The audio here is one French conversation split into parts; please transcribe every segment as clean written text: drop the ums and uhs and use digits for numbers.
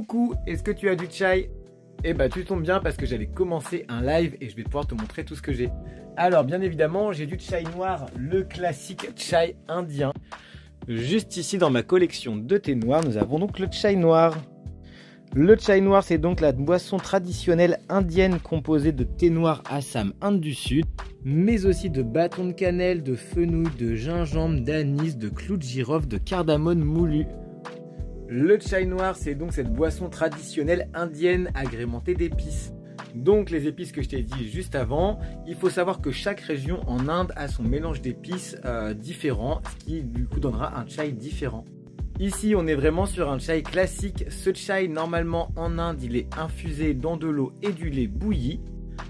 Coucou, est-ce que tu as du chai? Eh bah tu tombes bien parce que j'allais commencer un live et je vais pouvoir te montrer tout ce que j'ai. Alors bien évidemment j'ai du chai noir, le classique chai indien. Juste ici dans ma collection de thé noir, nous avons donc le chai noir. Le chai noir, c'est donc la boisson traditionnelle indienne composée de thé noir Assam, Inde du Sud, mais aussi de bâton de cannelle, de fenouil, de gingembre, d'anis, de clou de girofle, de cardamome moulu. Le chai noir, c'est donc cette boisson traditionnelle indienne agrémentée d'épices. Donc les épices que je t'ai dit juste avant, il faut savoir que chaque région en Inde a son mélange d'épices différent, ce qui du coup donnera un chai différent. Ici, on est vraiment sur un chai classique. Ce chai, normalement en Inde, il est infusé dans de l'eau et du lait bouilli.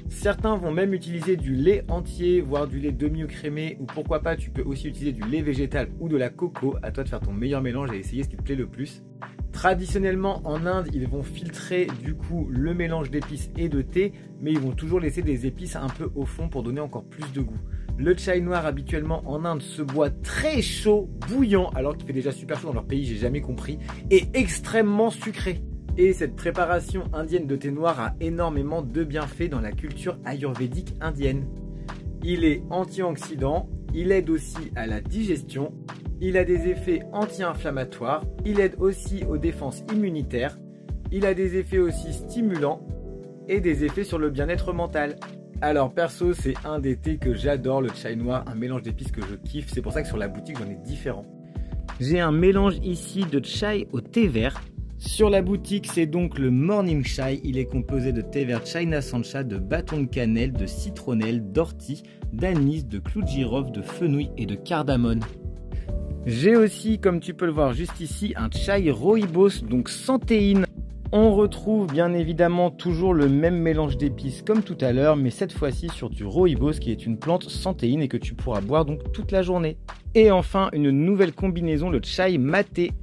Certains vont même utiliser du lait entier, voire du lait demi ou crémé, ou pourquoi pas, tu peux aussi utiliser du lait végétal ou de la coco. À toi de faire ton meilleur mélange et essayer ce qui te plaît le plus. Traditionnellement, en Inde, ils vont filtrer du coup le mélange d'épices et de thé, mais ils vont toujours laisser des épices un peu au fond pour donner encore plus de goût. Le chai noir habituellement en Inde se boit très chaud, bouillant, alors qu'il fait déjà super chaud dans leur pays, j'ai jamais compris, et extrêmement sucré. Et cette préparation indienne de thé noir a énormément de bienfaits dans la culture ayurvédique indienne. Il est antioxydant, il aide aussi à la digestion, il a des effets anti-inflammatoires, il aide aussi aux défenses immunitaires, il a des effets aussi stimulants et des effets sur le bien-être mental. Alors perso, c'est un des thés que j'adore, le chai noir, un mélange d'épices que je kiffe, c'est pour ça que sur la boutique j'en ai différents. J'ai un mélange ici de chai au thé vert. Sur la boutique, c'est donc le Morning Chai, il est composé de thé vert China Sancha, de bâton de cannelle, de citronnelle, d'ortie, d'anis, de clou de girofle, de fenouil et de cardamome. J'ai aussi, comme tu peux le voir juste ici, un chai rooibos, donc sans théine. On retrouve bien évidemment toujours le même mélange d'épices comme tout à l'heure, mais cette fois-ci sur du rooibos qui est une plante sans théine et que tu pourras boire donc toute la journée. Et enfin, une nouvelle combinaison, le chai maté.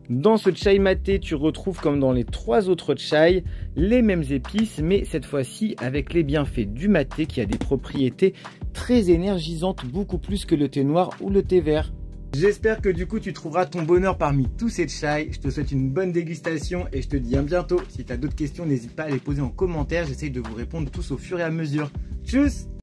Dans ce chai maté, tu retrouves comme dans les trois autres chais, les mêmes épices, mais cette fois-ci avec les bienfaits du maté qui a des propriétés très énergisantes, beaucoup plus que le thé noir ou le thé vert. J'espère que du coup tu trouveras ton bonheur parmi tous ces chais. Je te souhaite une bonne dégustation et je te dis à bientôt. Si tu as d'autres questions, n'hésite pas à les poser en commentaire. J'essaye de vous répondre tous au fur et à mesure. Tchuss!